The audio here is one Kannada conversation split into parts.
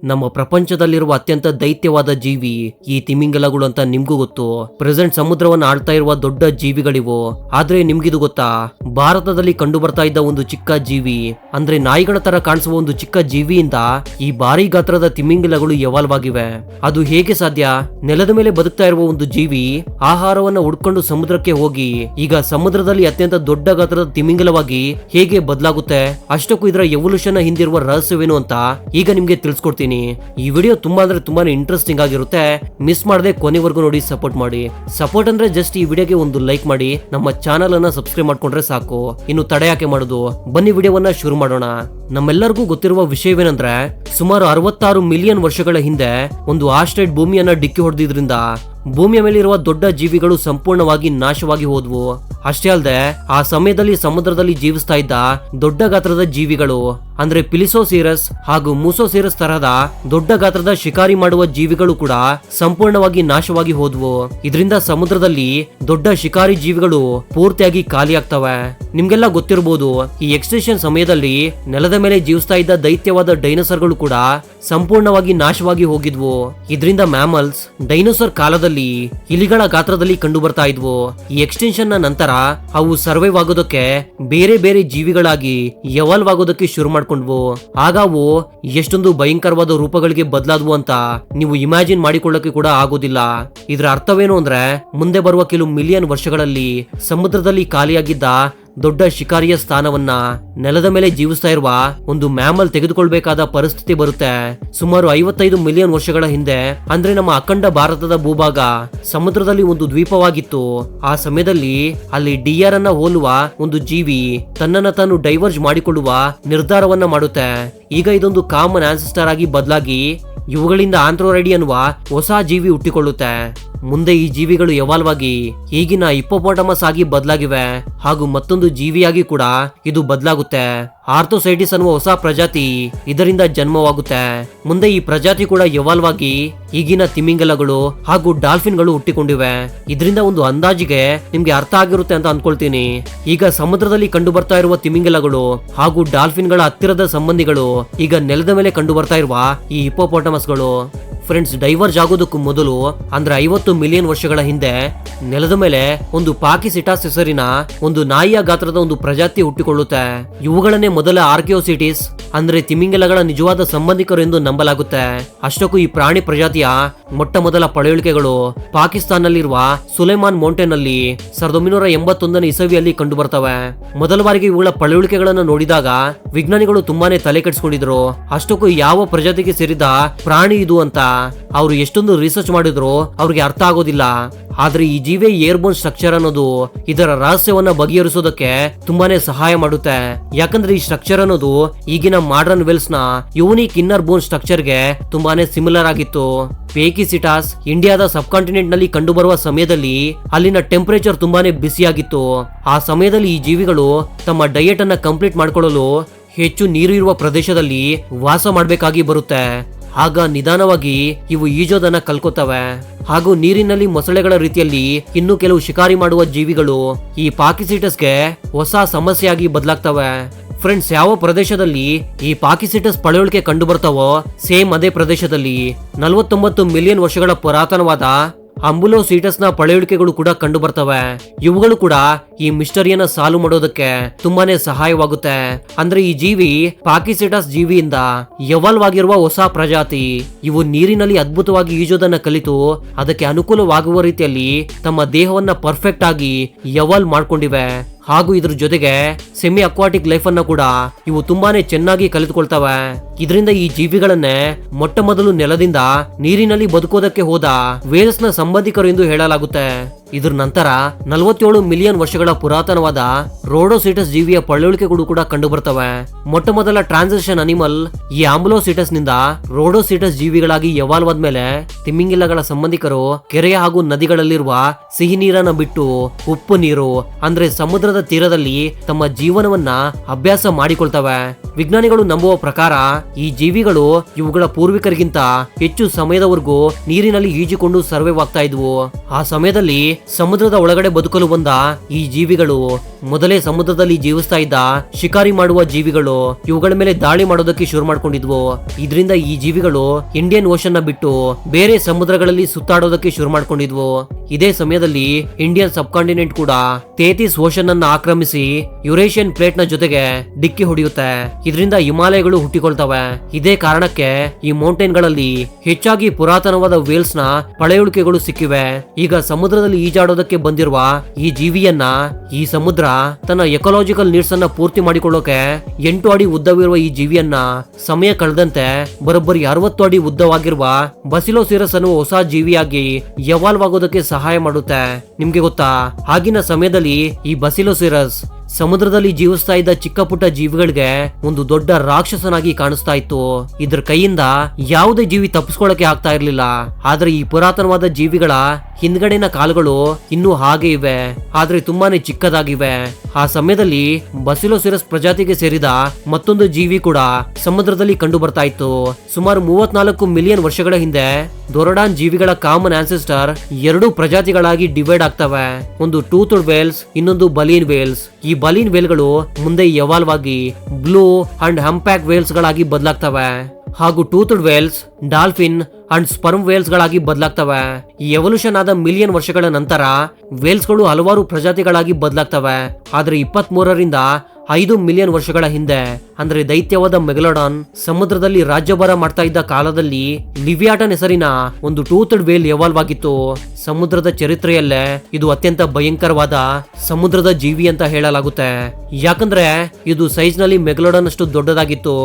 ನಮ್ಮ ಪ್ರಪಂಚದಲ್ಲಿರುವ ಅತ್ಯಂತ ದೈತ್ಯವಾದ ಜೀವಿ ಈ ತಿಮಿಂಗಲಗಳು ಅಂತ ನಿಮ್ಗೂ ಗೊತ್ತು. ಪ್ರೆಸೆಂಟ್ ಸಮುದ್ರವನ್ನು ಆಳ್ತಾ ಇರುವ ದೊಡ್ಡ ಜೀವಿಗಳಿವು. ಆದ್ರೆ ನಿಮ್ಗಿದು ಗೊತ್ತಾ, ಭಾರತದಲ್ಲಿ ಕಂಡು ಬರ್ತಾ ಇದ್ದ ಒಂದು ಚಿಕ್ಕ ಜೀವಿ, ಅಂದ್ರೆ ನಾಯಿಗಳ ತರ ಕಾಣಿಸುವ ಒಂದು ಚಿಕ್ಕ ಜೀವಿಯಿಂದ ಈ ಭಾರಿ ಗಾತ್ರದ ತಿಮಿಂಗಲಗಳು ಎವಾಲ್ವ್ ಆಗಿವೆ. ಅದು ಹೇಗೆ ಸಾಧ್ಯ? ನೆಲದ ಮೇಲೆ ಬದುಕ್ತಾ ಇರುವ ಒಂದು ಜೀವಿ ಆಹಾರವನ್ನ ಹುಡ್ಕೊಂಡು ಸಮುದ್ರಕ್ಕೆ ಹೋಗಿ ಈಗ ಸಮುದ್ರದಲ್ಲಿ ಅತ್ಯಂತ ದೊಡ್ಡ ಗಾತ್ರದ ತಿಮಿಂಗಲವಾಗಿ ಹೇಗೆ ಬದಲಾಗುತ್ತೆ? ಅಷ್ಟಕ್ಕೂ ಇದರ ಎವಲ್ಯೂಷನ್ ಹಿಂದಿರುವ ರಹಸ್ಯವೇನು ಅಂತ ಈಗ ನಿಮ್ಗೆ ತಿಳಿಸ್ಕೊಡ್ತೀನಿ. ಈ ವಿಡಿಯೋ ತುಂಬಾ ಅಂದ್ರೆ ತುಂಬಾನೇ ಇಂಟ್ರೆಸ್ಟಿಂಗ್ ಆಗಿರುತ್ತೆ. ಮಿಸ್ ಮಾಡದೆ ಕೊನೆವರೆಗೂ ನೋಡಿ ಸಪೋರ್ಟ್ ಮಾಡಿ. ಸಪೋರ್ಟ್ ಅಂದ್ರೆ ಜಸ್ಟ್ ಈ ವಿಡಿಯೋಗೆ ಒಂದು ಲೈಕ್ ಮಾಡಿ, ನಮ್ಮ ಚಾನಲ್ ಅನ್ನ ಸಬ್ಸ್ಕ್ರೈಬ್ ಮಾಡ್ಕೊಂಡ್ರೆ ಸಾಕು. ಇನ್ನು ತಡೆ ಯಾಕೆ ಮಾಡೋದು, ಬನ್ನಿ ವಿಡಿಯೋವನ್ನ ಶುರು ಮಾಡೋಣ. ನಮ್ಮೆಲ್ಲರಿಗೂ ಗೊತ್ತಿರುವ ವಿಷಯವೇನಂದ್ರೆ, ಸುಮಾರು 66 ಮಿಲಿಯನ್ ವರ್ಷಗಳ ಹಿಂದೆ ಒಂದು ಆಸ್ಟ್ರಾಯ್ಡ್ ಭೂಮಿಯನ್ನ ಡಿಕ್ಕಿ ಹೊಡೆದಿದ್ರಿಂದ ಭೂಮಿಯ ಮೇಲೆ ಇರುವ ದೊಡ್ಡ ಜೀವಿಗಳು ಸಂಪೂರ್ಣವಾಗಿ ನಾಶವಾಗಿ ಹೋದ್ವು. ಅಷ್ಟೇ ಅಲ್ಲದೆ ಆ ಸಮಯದಲ್ಲಿ ಸಮುದ್ರದಲ್ಲಿ ಜೀವಿಸ್ತಾ ಇದ್ದ ದೊಡ್ಡ ಗಾತ್ರದ ಜೀವಿಗಳು ಅಂದ್ರೆ ಪಿಲಿಸೋಸಿರಸ್ ಹಾಗೂ ಮೂಸೋಸಿರಸ್ ತರಹದ ದೊಡ್ಡ ಗಾತ್ರದ ಶಿಕಾರಿ ಮಾಡುವ ಜೀವಿಗಳು ಕೂಡ ಸಂಪೂರ್ಣವಾಗಿ ನಾಶವಾಗಿ ಹೋದ್ವು. ಇದರಿಂದ ಸಮುದ್ರದಲ್ಲಿ ದೊಡ್ಡ ಶಿಕಾರಿ ಜೀವಿಗಳು ಪೂರ್ತಿಯಾಗಿ ಖಾಲಿ ಆಗ್ತವೆ. ನಿಮ್ಗೆಲ್ಲ ಗೊತ್ತಿರಬಹುದು, ಈ ಎಕ್ಸ್ಟಿಂಕ್ಷನ್ ಸಮಯದಲ್ಲಿ ನೆಲದ ಮೇಲೆ ಜೀವಿಸ್ತಾ ಇದ್ದ ದೈತ್ಯವಾದ ಡೈನೋಸರ್ಗಳು ಕೂಡ ಸಂಪೂರ್ಣವಾಗಿ ನಾಶವಾಗಿ ಹೋಗಿದ್ವು. ಇದರಿಂದ ಮ್ಯಾಮಲ್ಸ್ ಡೈನೋಸರ್ ಕಾಲದಲ್ಲಿ ಇಲಿಗಳ ಗಾತ್ರದಲ್ಲಿ ಕಂಡು ಬರ್ತಾ ಇದ್ವು. ಈ ಎಕ್ಸ್ಟೆನ್ಷನ್ ನ ನಂತರ ಅವು ಸರ್ವೈವ್ ಆಗೋದಕ್ಕೆ ಬೇರೆ ಬೇರೆ ಜೀವಿಗಳಾಗಿ ಎವಾಲ್ವ್ ಆಗೋದಕ್ಕೆ ಶುರು ಮಾಡ್ಕೊಂಡ್ವು. ಆಗ ಅವು ಎಷ್ಟೊಂದು ಭಯಂಕರವಾದ ರೂಪಗಳಿಗೆ ಬದಲಾದ್ವು ಅಂತ ನೀವು ಇಮ್ಯಾಜಿನ್ ಮಾಡಿಕೊಳ್ಳಕ್ಕೆ ಕೂಡ ಆಗೋದಿಲ್ಲ. ಇದರ ಅರ್ಥವೇನು ಅಂದ್ರೆ, ಮುಂದೆ ಬರುವ ಕೆಲವು ಮಿಲಿಯನ್ ವರ್ಷಗಳಲ್ಲಿ ಸಮುದ್ರದಲ್ಲಿ ಖಾಲಿಯಾಗಿದ್ದ ದೊಡ್ಡ ಶಿಕಾರಿಯ ಸ್ಥಾನವನ್ನ ನೆಲದ ಮೇಲೆ ಜೀವಿಸ್ತಾ ಇರುವ ಒಂದು ಮ್ಯಾಮಲ್ ತೆಗೆದುಕೊಳ್ಬೇಕಾದ ಪರಿಸ್ಥಿತಿ ಬರುತ್ತೆ. ಸುಮಾರು 55 ಮಿಲಿಯನ್ ವರ್ಷಗಳ ಹಿಂದೆ, ಅಂದ್ರೆ ನಮ್ಮ ಅಖಂಡ ಭಾರತದ ಭೂಭಾಗ ಸಮುದ್ರದಲ್ಲಿ ಒಂದು ದ್ವೀಪವಾಗಿತ್ತು. ಆ ಸಮಯದಲ್ಲಿ ಅಲ್ಲಿ ಡಿಯರ್ ಅನ್ನ ಹೋಲುವ ಒಂದು ಜೀವಿ ತನ್ನನ್ನ ತಾನು ಡೈವರ್ಜ್ ಮಾಡಿಕೊಳ್ಳುವ ನಿರ್ಧಾರವನ್ನ ಮಾಡುತ್ತೆ. ಈಗ ಇದೊಂದು ಕಾಮನ್ ಆನ್ಸೆಸ್ಟರ್ ಆಗಿ ಬದಲಾಗಿ ಇವುಗಳಿಂದ ಆಂಥ್ರೋರೈಡಿ ಅನ್ನುವ ಹೊಸ ಜೀವಿ ಹುಟ್ಟಿಕೊಳ್ಳುತ್ತೆ. ಮುಂದೆ ಈ ಜೀವಿಗಳು ಎವಾಲ್ವ್ ಆಗಿ ಈಗಿನ ಹಿಪ್ಪೋಪೋಟಮಸ್ ಆಗಿ ಬದಲಾಗಿವೆ ಹಾಗೂ ಮತ್ತೊಂದು ಜೀವಿಯಾಗಿ ಕೂಡ ಇದು ಬದಲಾಗುತ್ತೆ. ಆರ್ಥೋಸೈಟಿಸ್ ಅನ್ನುವ ಹೊಸ ಪ್ರಜಾತಿ ಇದರಿಂದ ಜನ್ಮವಾಗುತ್ತೆ. ಮುಂದೆ ಈ ಪ್ರಜಾತಿ ಕೂಡ ಎವಾಲ್ವ್ ಆಗಿ ಈಗಿನ ತಿಮಿಂಗಲಗಳು ಹಾಗೂ ಡಾಲ್ಫಿನ್ಗಳು ಹುಟ್ಟಿಕೊಂಡಿವೆ. ಇದರಿಂದ ಒಂದು ಅಂದಾಜಿಗೆ ನಿಮ್ಗೆ ಅರ್ಥ ಆಗಿರುತ್ತೆ ಅಂತ ಅನ್ಕೊಳ್ತೀನಿ. ಈಗ ಸಮುದ್ರದಲ್ಲಿ ಕಂಡು ಬರ್ತಾ ಇರುವ ತಿಮಿಂಗಲಗಳು ಹಾಗೂ ಡಾಲ್ಫಿನ್ಗಳ ಹತ್ತಿರದ ಸಂಬಂಧಿಗಳು ಈಗ ನೆಲದ ಮೇಲೆ ಕಂಡು ಬರ್ತಾ ಇರುವ ಈ ಹಿಪ್ಪೋಪೋಟಮಸ್ಗಳು. ಫ್ರೆಂಡ್ಸ್, ಡೈವರ್ಜ್ ಆಗೋದಕ್ಕೂ ಮೊದಲು ಅಂದ್ರೆ 50 ಮಿಲಿಯನ್ ವರ್ಷಗಳ ಹಿಂದೆ ನೆಲದ ಮೇಲೆ ಒಂದು ಪಾಕಿಸಿಟಾಸ್ ಹೆಸರಿನ ಒಂದು ನಾಯಿಯ ಗಾತ್ರದ ಒಂದು ಪ್ರಜಾತಿ ಹುಟ್ಟಿಕೊಳ್ಳುತ್ತೆ. ಇವುಗಳನ್ನೇ ಮೊದಲ ಆರ್ಕಿಯೋಸಿಟಿಸ್ ಅಂದ್ರೆ ತಿಮಿಂಗಲಗಳ ನಿಜವಾದ ಸಂಬಂಧಿಕರು ಎಂದು ನಂಬಲಾಗುತ್ತೆ. ಅಷ್ಟಕ್ಕೂ ಈ ಪ್ರಾಣಿ ಪ್ರಜಾತಿಯ ಮೊಟ್ಟ ಮೊದಲ ಪಳೆಯುಳಿಕೆಗಳು ಪಾಕಿಸ್ತಾನದಲ್ಲಿರುವ ಸುಲೇಮಾನ್ ಮೌಂಟೇನ್ ನಲ್ಲಿ 1981 ಇಸವಿಯಲ್ಲಿ ಕಂಡು ಬರ್ತವೆ. ಮೊದಲ ಬಾರಿಗೆ ಇವುಗಳ ಪಳೆಯುಳಿಕೆಗಳನ್ನು ನೋಡಿದಾಗ ವಿಜ್ಞಾನಿಗಳು ತುಂಬಾನೇ ತಲೆ ಕೆಡಿಸ್ಕೊಂಡಿದ್ರು. ಅಷ್ಟಕ್ಕೂ ಯಾವ ಪ್ರಜಾತಿಗೆ ಸೇರಿದ ಪ್ರಾಣಿ ಇದು ಅಂತ ಅವರು ಎಷ್ಟೊಂದು ರಿಸರ್ಚ್ ಮಾಡಿದ್ರು ಅವ್ರಿಗೆ ಅರ್ಥ ಆಗೋದಿಲ್ಲ. ಆದ್ರೆ ಈ ಜೀವಿ ಏರ್ಬೋನ್ ಸ್ಟ್ರಕ್ಚರ್ ಅನ್ನೋದು ಇದರ ರಹಸ್ಯವನ್ನ ಬಗೆಹರಿಸೋದಕ್ಕೆ ತುಂಬಾನೇ ಸಹಾಯ ಮಾಡುತ್ತೆ. ಯಾಕಂದ್ರೆ ಈ ಸ್ಟ್ರಕ್ಚರ್ ಅನ್ನೋದು ಈಗಿನ ಮಾಡರ್ನ್ ವೆಲ್ಸ್ ನ ಯೂನಿಕ್ ಇನ್ನರ್ ಬೋನ್ ಸ್ಟ್ರಕ್ಚರ್ ಗೆ ತುಂಬಾನೇ ಸಿಮಿಲರ್ ಆಗಿತ್ತು. ಪೇಕಿಸಿಟಾಸ್ ಇಂಡಿಯಾದ ಸಬ್ ಕಾಂಟಿನೆಂಟ್ ನಲ್ಲಿ ಕಂಡು ಬರುವ ಸಮಯದಲ್ಲಿ ಅಲ್ಲಿನ ಟೆಂಪರೇಚರ್ ತುಂಬಾನೇ ಬಿಸಿಯಾಗಿತ್ತು. ಆ ಸಮಯದಲ್ಲಿ ಈ ಜೀವಿಗಳು ತಮ್ಮ ಡಯಟ್ ಅನ್ನ ಕಂಪ್ಲೀಟ್ ಮಾಡ್ಕೊಳ್ಳಲು ಹೆಚ್ಚು ನೀರು ಇರುವ ಪ್ರದೇಶದಲ್ಲಿ ವಾಸ ಮಾಡಬೇಕಾಗಿ ಬರುತ್ತೆ. ಆಗ ನಿಧಾನವಾಗಿ ಇವು ಈಜೋದನ್ನ ಕಲ್ಕೋತವೆ ಹಾಗೂ ನೀರಿನಲ್ಲಿ ಮೊಸಳೆಗಳ ರೀತಿಯಲ್ಲಿ ಇನ್ನು ಕೆಲವು ಶಿಕಾರಿ ಮಾಡುವ ಜೀವಿಗಳು ಈ ಪಾಕಿಸಿಟಸ್ಗೆ ಹೊಸ ಸಮಸ್ಯೆಯಾಗಿ ಬದಲಾಗ್ತವೆ. ಫ್ರೆಂಡ್ಸ್, ಯಾವ ಪ್ರದೇಶದಲ್ಲಿ ಈ ಪಾಕಿಸಿಟಸ್ ಪಳೆಯುಳಿಕೆ ಕಂಡು ಬರ್ತಾವೋ ಸೇಮ್ ಅದೇ ಪ್ರದೇಶದಲ್ಲಿ 49 ಮಿಲಿಯನ್ ವರ್ಷಗಳ ಪುರಾತನವಾದ ಅಂಬುಲೋಸಿಟಸ್ ನ ಪಳೆಯುಳಿಕೆಗಳು ಕೂಡ ಕಂಡು ಬರ್ತವೆ. ಇವುಗಳು ಕೂಡ ಈ ಮಿಸ್ಟರಿಯನ್ನ ಸಾಲ್ವ್ ಮಾಡೋದಕ್ಕೆ ತುಂಬಾನೇ ಸಹಾಯವಾಗುತ್ತೆ. ಅಂದ್ರೆ ಈ ಜೀವಿ ಪಾಕಿಸಿಟಸ್ ಜೀವಿಯಿಂದ ಎವಾಲ್ವ್ ಆಗಿರುವ ಹೊಸ ಪ್ರಜಾತಿ. ಇವು ನೀರಿನಲ್ಲಿ ಅದ್ಭುತವಾಗಿ ಈಜೋದನ್ನ ಕಲಿತು ಅದಕ್ಕೆ ಅನುಕೂಲವಾಗುವ ರೀತಿಯಲ್ಲಿ ತಮ್ಮ ದೇಹವನ್ನ ಪರ್ಫೆಕ್ಟ್ ಆಗಿ ಎವಾಲ್ವ್ ಮಾಡ್ಕೊಂಡಿವೆ. ಹಾಗೂ ಇದ್ರ ಜೊತೆಗೆ ಸೆಮಿ ಅಕ್ವಾಟಿಕ್ ಲೈಫ್ ಅನ್ನ ಕೂಡ ಇವು ತುಂಬಾನೇ ಚೆನ್ನಾಗಿ ಕಲಿತುಕೊಳ್ತವೆ. ಇದರಿಂದ ಈ ಜೀವಿಗಳನ್ನೇ ಮೊಟ್ಟ ಮೊದಲು ನೆಲದಿಂದ ನೀರಿನಲ್ಲಿ ಬದುಕೋದಕ್ಕೆ ಹೋದ ವೇಲ್ಸ್ ನ ಸಂಬಂಧಿಕರು ಎಂದು ಹೇಳಲಾಗುತ್ತೆ. ಇದ್ರ ನಂತರ 47 ಮಿಲಿಯನ್ ವರ್ಷಗಳ ಪುರಾತನವಾದ ರೋಡೋಸಿಟಸ್ ಜೀವಿಯ ಪಳೆಯುಳಿಕೆಗಳು ಕೂಡ ಕಂಡು ಬರ್ತವೆ. ಮೊಟ್ಟ ಮೊದಲ ಟ್ರಾನ್ಸಿಷನ್ ಅನಿಮಲ್ ಈ ಆಂಬುಲೋಸಿಟಸ್ ನಿಂದ ರೋಡೋಸಿಟಸ್ ಜೀವಿಗಳಾಗಿ ಎವಾಲ್ವ್ ಆದ್ಮೇಲೆ ತಿಮಿಂಗಿಲಗಳ ಸಂಬಂಧಿಕರು ಕೆರೆ ಹಾಗೂ ನದಿಗಳಲ್ಲಿರುವ ಸಿಹಿ ನೀರನ್ನ ಬಿಟ್ಟು ಉಪ್ಪು ನೀರು ಅಂದ್ರೆ ಸಮುದ್ರದ ತೀರದಲ್ಲಿ ತಮ್ಮ ಜೀವನವನ್ನ ಅಭ್ಯಾಸ ಮಾಡಿಕೊಳ್ತವೆ. ವಿಜ್ಞಾನಿಗಳು ನಂಬುವ ಪ್ರಕಾರ ಈ ಜೀವಿಗಳು ಇವುಗಳ ಪೂರ್ವಿಕರಿಗಿಂತ ಹೆಚ್ಚು ಸಮಯದವರೆಗೂ ನೀರಿನಲ್ಲಿ ಈಜಿಕೊಂಡು ಸರ್ವೈವ್ ಆಗ್ತಾ ಇದ್ವು. ಆ ಸಮಯದಲ್ಲಿ ಸಮುದ್ರದ ಒಳಗಡೆ ಬದುಕಲು ಬಂದ ಈ ಜೀವಿಗಳು ಮೊದಲೇ ಸಮುದ್ರದಲ್ಲಿ ಜೀವಿಸ್ತಾ ಇದ್ದ ಶಿಕಾರಿ ಮಾಡುವ ಜೀವಿಗಳು ಇವುಗಳ ಮೇಲೆ ದಾಳಿ ಮಾಡೋದಕ್ಕೆ ಶುರು ಮಾಡ್ಕೊಂಡಿದ್ವು. ಇದರಿಂದ ಈ ಜೀವಿಗಳು ಇಂಡಿಯನ್ ಓಷನ್ ನ ಬಿಟ್ಟು ಬೇರೆ ಸಮುದ್ರಗಳಲ್ಲಿ ಸುತ್ತಾಡೋದಕ್ಕೆ ಶುರು ಮಾಡ್ಕೊಂಡಿದ್ವು. ಇದೇ ಸಮಯದಲ್ಲಿ ಇಂಡಿಯನ್ ಸಬ್ ಕಾಂಟಿನೆಂಟ್ ಕೂಡ ತೇತಿಸ್ ಓಷನ್ ಅನ್ನ ಆಕ್ರಮಿಸಿ ಯುರೇಷಿಯನ್ ಪ್ಲೇಟ್ ನ ಜೊತೆಗೆ ಡಿಕ್ಕಿ ಹೊಡೆಯುತ್ತೆ. ಇದರಿಂದ ಹಿಮಾಲಯಗಳು ಹುಟ್ಟಿಕೊಳ್ತವೆ. ಇದೇ ಕಾರಣಕ್ಕೆ ಈ ಮೌಂಟೇನ್ ಗಳಲ್ಲಿ ಹೆಚ್ಚಾಗಿ ಪುರಾತನವಾದ ವೇಲ್ಸ್ ನ ಪಳೆಯುಳಿಕೆಗಳು ಸಿಕ್ಕಿವೆ. ಈಗ ಸಮುದ್ರದಲ್ಲಿ ಈಜಾಡೋದಕ್ಕೆ ಬಂದಿರುವ ಈ ಜೀವಿಯನ್ನ ಈ ಸಮುದ್ರ ತನ್ನ ಎಕೋಲಾಜಿಕಲ್ ನೀಡ್ಸ್ ಅನ್ನ ಪೂರ್ತಿ ಮಾಡಿಕೊಳ್ಳೋಕೆ 8 ಅಡಿ ಉದ್ದವಿರುವ ಈ ಜೀವಿಯನ್ನ ಸಮಯ ಕಳೆದಂತೆ ಬರೋಬ್ಬರಿ 60 ಅಡಿ ಉದ್ದವಾಗಿರುವ ಬಸಿಲೋಸಿರಸ್ ಅನ್ನುವ ಹೊಸ ಜೀವಿಯಾಗಿ ಎವಾಲ್ವ್ ಆಗೋದಕ್ಕೆ ಸಹಾಯ ಮಾಡುತ್ತೆ. ನಿಮ್ಗೆ ಗೊತ್ತಾ, ಆಗಿನ ಸಮಯದಲ್ಲಿ ಈ ಬಸಿಲೋಸಿರಸ್ ಸಮುದ್ರದಲ್ಲಿ ಜೀವಿಸ್ತಾ ಇದ್ದ ಚಿಕ್ಕ ಪುಟ್ಟ ಜೀವಿಗಳಿಗೆ ಒಂದು ದೊಡ್ಡ ರಾಕ್ಷಸನಾಗಿ ಕಾಣಿಸ್ತಾ ಇತ್ತು. ಇದ್ರ ಕೈಯಿಂದ ಯಾವುದೇ ಜೀವಿ ತಪ್ಪಿಸ್ಕೊಳ್ಳಕ್ಕೆ ಆಗ್ತಾ ಇರ್ಲಿಲ್ಲ. ಆದ್ರೆ ಈ ಪುರಾತನವಾದ ಜೀವಿಗಳ ಹಿಂದ್ಗಡೆನ ಕಾಲುಗಳು ಇನ್ನೂ ಹಾಗೆ ಇವೆ, ಆದ್ರೆ ತುಂಬಾನೇ ಚಿಕ್ಕದಾಗಿವೆ. ಆ ಸಮಯದಲ್ಲಿ ಬಸಿಲೋಸಿರಸ್ ಪ್ರಜಾತಿಗೆ ಸೇರಿದ ಮತ್ತೊಂದು ಜೀವಿ ಕೂಡ ಸಮುದ್ರದಲ್ಲಿ ಕಂಡು ಬರ್ತಾ ಇತ್ತು. ಸುಮಾರು 34 ಮಿಲಿಯನ್ ವರ್ಷಗಳ ಹಿಂದೆ ದೊರಡಾನ್ ಜೀವಿಗಳ ಕಾಮನ್ ಆನ್ಸೆಸ್ಟರ್ 2 ಪ್ರಜಾತಿಗಳಾಗಿ ಡಿವೈಡ್ ಆಗ್ತವೆ. ಒಂದು ಟೂತ್ಡ್ ವೇಲ್ಸ್, ಇನ್ನೊಂದು ಬಲೀನ್ ವೇಲ್ಸ್. ಈ ಬಲೀನ್ ವೇಲ್ಗಳು ಮುಂದೆ ಎವಾಲ್ವ್ ಆಗಿ ಬ್ಲೂ ಅಂಡ್ ಹಂಪ್ಯಾಕ್ ವೇಲ್ಸ್ ಗಳಾಗಿ ಬದಲಾಗ್ತವೆ ಹಾಗೂ toothed whales dolphin and sperm whales ಗಳಾಗಿ ಬದಲಾಗ್ತವೆ. ಈ ಎವಲ್ಯೂಷನ್ ಆದ ಮಿಲಿಯನ್ ವರ್ಷಗಳ ನಂತರ ವೇಲ್ಸ್ ಗಳು ಹಲವಾರು ಪ್ರಜಾತಿಗಳಾಗಿ ಬದಲಾಗ್ತವೆ. ಆದ್ರೆ 23ರಿಂದ 5 ಮಿಲಿಯನ್ ವರ್ಷಗಳ ಹಿಂದೆ ಅಂದ್ರೆ ದೈತ್ಯವಾದ ಮೆಗಲೋಡಾನ್ ಸಮುದ್ರದಲ್ಲಿ ರಾಜ್ಯಭಾರ ಮಾಡ್ತಾ ಇದ್ದ ಕಾಲದಲ್ಲಿ ಲಿವಿಯಾಟನ್ ಹೆಸರಿನ ಒಂದು ಟೂತ್ಡ್ ವೇಲ್ ಎವಾಲ್ವ್ ಆಗಿತ್ತು. ಸಮುದ್ರದ ಚರಿತ್ರೆಯಲ್ಲೇ ಇದು ಅತ್ಯಂತ ಭಯಂಕರವಾದ ಸಮುದ್ರದ ಜೀವಿ ಅಂತ ಹೇಳಲಾಗುತ್ತೆ. ಯಾಕಂದ್ರೆ ಇದು ಸೈಜ್ ನಲ್ಲಿ ಮೆಗಲೋಡಾನ್ ಅಷ್ಟು ದೊಡ್ಡದಾಗಿತ್ತು.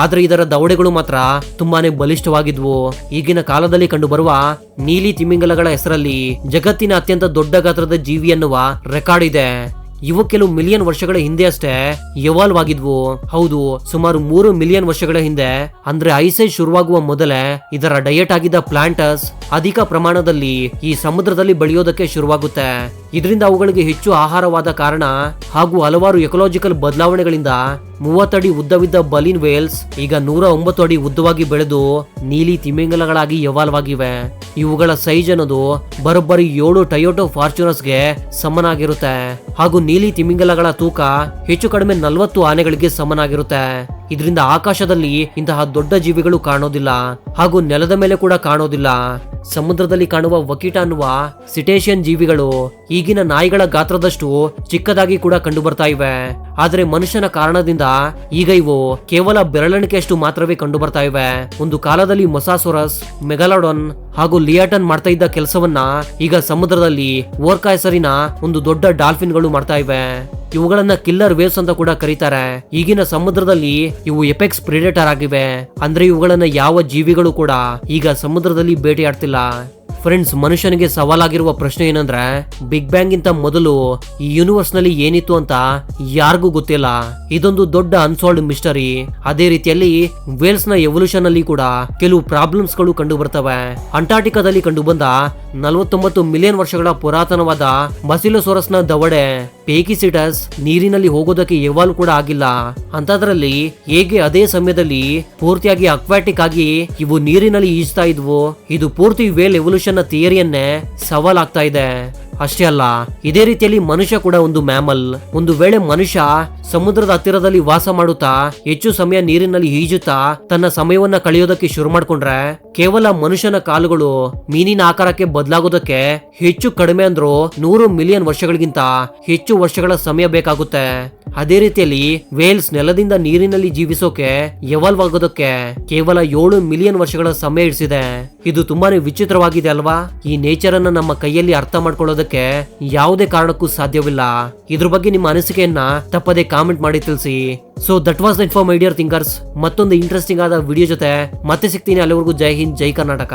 ಆದ್ರೆ ಇದರ ದವಡೆಗಳು ಮಾತ್ರ ತುಂಬಾನೇ ಬಲಿಷ್ಠವಾಗಿದ್ವು. ಈಗಿನ ಕಾಲದಲ್ಲಿ ಕಂಡು ಬರುವ ನೀಲಿ ತಿಮಿಂಗಲಗಳ ಹೆಸರಲ್ಲಿ ಜಗತ್ತಿನ ಅತ್ಯಂತ ದೊಡ್ಡ ಗಾತ್ರದ ಜೀವಿ ಎನ್ನುವ ರೆಕಾರ್ಡ್ ಇದೆ. ಇವು ಕೆಲವು ಮಿಲಿಯನ್ ವರ್ಷಗಳ ಹಿಂದೆ ಅಷ್ಟೇ ಎವಾಲ್ವ್ ಆಗಿದ್ವು. ಹೌದು, ಸುಮಾರು 3 ಮಿಲಿಯನ್ ವರ್ಷಗಳ ಹಿಂದೆ ಅಂದ್ರೆ ಐಸ್ ಏಜ್ ಶುರುವಾಗುವ ಮೊದಲೇ ಇದರ ಡಯಟ್ ಆಗಿದ್ದ ಪ್ಲಾಂಟಸ್ ಅಧಿಕ ಪ್ರಮಾಣದಲ್ಲಿ ಈ ಸಮುದ್ರದಲ್ಲಿ ಬೆಳೆಯೋದಕ್ಕೆ ಶುರುವಾಗುತ್ತೆ. ಇದರಿಂದ ಅವುಗಳಿಗೆ ಹೆಚ್ಚು ಆಹಾರವಾದ ಕಾರಣ ಹಾಗೂ ಹಲವಾರು ಎಕೋಲಾಜಿಕಲ್ ಬದಲಾವಣೆಗಳಿಂದ 30 ಅಡಿ ಉದ್ದವಿದ್ದ ಬಲೀನ್ ವೇಲ್ಸ್ ಈಗ 109 ಅಡಿ ಉದ್ದವಾಗಿ ಬೆಳೆದು ನೀಲಿ ತಿಮಿಂಗಲಗಳಾಗಿ ಎವಾಲ್ವ್ ಆಗಿವೆ. ಇವುಗಳ ಸೈಜ್ ಅನ್ನೋದು ಬರೋಬ್ಬರಿ 7 ಟೊಯೋಟೋ ಫಾರ್ಚುನರ್ಸ್ಗೆ ಸಮನಾಗಿರುತ್ತೆ ಹಾಗೂ ನೀಲಿ ತಿಮಿಂಗಲಗಳ ತೂಕ ಹೆಚ್ಚು ಕಡಿಮೆ 40 ಆನೆಗಳಿಗೆ ಸಮನಾಗಿರುತ್ತೆ. ಇದರಿಂದ ಆಕಾಶದಲ್ಲಿ ಇಂತಹ ದೊಡ್ಡ ಜೀವಿಗಳು ಕಾಣೋದಿಲ್ಲ ಹಾಗೂ ನೆಲದ ಮೇಲೆ ಕೂಡ ಕಾಣೋದಿಲ್ಲ. ಸಮುದ್ರದಲ್ಲಿ ಕಾಣುವ ವಕೀಟ ಅನ್ನುವ ಸಿಟೇಷಿಯನ್ ಜೀವಿಗಳು ಈಗಿನ ನಾಯಿಗಳ ಗಾತ್ರದಷ್ಟು ಚಿಕ್ಕದಾಗಿ ಕೂಡ ಕಂಡು ಬರ್ತಾ ಇವೆ. ಆದ್ರೆ ಮನುಷ್ಯನ ಕಾರಣದಿಂದ ಈಗ ಇವು ಕೇವಲ ಬೆರಳೆಣಿಕೆಯಷ್ಟು ಮಾತ್ರವೇ ಕಂಡು ಬರ್ತಾ ಇವೆ. ಒಂದು ಕಾಲದಲ್ಲಿ ಮೊಸಾಸೊರಸ್, ಮೆಗಾಲೋಡಾನ್ ಹಾಗೂ ಲಿಯಾಟನ್ ಮಾಡ್ತಾ ಇದ್ದ ಕೆಲಸವನ್ನ ಈಗ ಸಮುದ್ರದಲ್ಲಿ ಓರ್ಕಾ ಹೆಸರಿನ ಒಂದು ದೊಡ್ಡ ಡಾಲ್ಫಿನ್ಗಳು ಮಾಡ್ತಾ ಇವೆ. ಇವುಗಳನ್ನ ಕಿಲ್ಲರ್ ವೇವ್ಸ್ ಅಂತ ಕೂಡ ಕರೀತಾರೆ. ಈಗಿನ ಸಮುದ್ರದಲ್ಲಿ ಇವು ಎಪೆಕ್ಸ್ ಪ್ರಿಡೇಟರ್ ಆಗಿವೆ. ಅಂದ್ರೆ ಇವುಗಳನ್ನ ಯಾವ ಜೀವಿಗಳು ಕೂಡ ಈಗ ಸಮುದ್ರದಲ್ಲಿ ಬೇಟೆಯಾಡ್ತಿಲ್ಲ. ಫ್ರೆಂಡ್ಸ್, ಮನುಷ್ಯನಿಗೆ ಸವಾಲಾಗಿರುವ ಪ್ರಶ್ನೆ ಏನಂದ್ರೆ ಬಿಗ್ ಬ್ಯಾಂಗ್ ಗಿಂತ ಮೊದಲು ಈ ಯೂನಿವರ್ಸ್ ನಲ್ಲಿ ಏನಿತ್ತು ಅಂತ ಯಾರಿಗೂ ಗೊತ್ತಿಲ್ಲ. ಇದೊಂದು ದೊಡ್ಡ ಅನ್ಸಾಲ್ವ್ಡ್ ಮಿಸ್ಟರಿ. ಅದೇ ರೀತಿಯಲ್ಲಿ ವೇಲ್ಸ್ ನ ಎವಲ್ಯೂಷನ್ ಅಲ್ಲಿ ಕೂಡ ಕೆಲವು ಪ್ರಾಬ್ಲಮ್ಸ್ ಗಳು ಕಂಡು ಬರ್ತವೆ. ಅಂಟಾರ್ಟಿಕಾದಲ್ಲಿ ಕಂಡು ಬಂದ 49 ಮಿಲಿಯನ್ ವರ್ಷಗಳ ಪುರಾತನವಾದ ಬಸಿಲೋಸೊರಸ್ ನ ದವಡೆ ಪೇಕಿಸಿಟಸ್ ನೀರಿನಲ್ಲಿ ಹೋಗೋದಕ್ಕೆ ಎವಾಲ್ವ್ ಕೂಡ ಆಗಿಲ್ಲ. ಅಂತದ್ರಲ್ಲಿ ಹೇಗೆ ಅದೇ ಸಮಯದಲ್ಲಿ ಪೂರ್ತಿಯಾಗಿ ಅಕ್ವಾಟಿಕ್ ಆಗಿ ಇವು ನೀರಿನಲ್ಲಿ ಈಜ್ತಾ ಇದ್ವು. ಇದು ಪೂರ್ತಿ ವೇಲ್ ಎವಲ್ಯೂಷನ್ ನ ಥಿಯರಿಯನ್ನೇ ಸವಾಲಾಗ್ತಾ ಇದೆ. ಅಷ್ಟೇ ಅಲ್ಲ, ಇದೇ ರೀತಿಯಲ್ಲಿ ಮನುಷ್ಯ ಕೂಡ ಒಂದು ಮ್ಯಾಮಲ್. ಒಂದು ವೇಳೆ ಮನುಷ್ಯ ಸಮುದ್ರದ ಹತ್ತಿರದಲ್ಲಿ ವಾಸ ಮಾಡುತ್ತಾ ಹೆಚ್ಚು ಸಮಯ ನೀರಿನಲ್ಲಿ ಈಜುತ್ತಾ ತನ್ನ ಸಮಯವನ್ನ ಕಳೆಯೋದಕ್ಕೆ ಶುರು ಮಾಡ್ಕೊಂಡ್ರೆ ಕೇವಲ ಮನುಷ್ಯನ ಕಾಲುಗಳು ಮೀನಿನ ಆಕಾರಕ್ಕೆ ಬದಲಾಗೋದಕ್ಕೆ ಹೆಚ್ಚು ಕಡಿಮೆ ಅಂದ್ರೂ 100 ಮಿಲಿಯನ್ ವರ್ಷಗಳಿಗಿಂತ ಹೆಚ್ಚು ವರ್ಷಗಳ ಸಮಯ ಬೇಕಾಗುತ್ತೆ. ಅದೇ ರೀತಿಯಲ್ಲಿ ವೇಲ್ಸ್ ನೆಲದಿಂದ ನೀರಿನಲ್ಲಿ ಜೀವಿಸೋಕೆ ಎವಾಲ್ವ್ ಆಗೋದಕ್ಕೆ ಕೇವಲ 7 ಮಿಲಿಯನ್ ವರ್ಷಗಳ ಸಮಯ ಹಿಡಿಸಿದೆ. ಇದು ತುಂಬಾನೇ ವಿಚಿತ್ರವಾಗಿದೆ ಅಲ್ವಾ? ಈ ನೇಚರ್ ಅನ್ನ ನಮ್ಮ ಕೈಯಲ್ಲಿ ಅರ್ಥ ಮಾಡ್ಕೊಳ್ಳೋದಕ್ಕೆ ಯಾವುದೇ ಕಾರಣಕ್ಕೂ ಸಾಧ್ಯವಿಲ್ಲ. ಇದ್ರ ಬಗ್ಗೆ ನಿಮ್ಮ ಅನಿಸಿಕೆಯನ್ನ ತಪ್ಪದೆ ಕಾಮೆಂಟ್ ಮಾಡಿ ತಿಳಿಸಿ. So that was it for my dear thinkers. ಮತ್ತೊಂದು ಇಂಟ್ರೆಸ್ಟಿಂಗ್ ಆದ ವಿಡಿಯೋ ಜೊತೆ ಮತ್ತೆ ಸಿಗ್ತೀನಿ. ಅಲ್ಲಿವರೆಗೂ ಜೈ ಹಿಂದ್, ಜೈ ಕರ್ನಾಟಕ.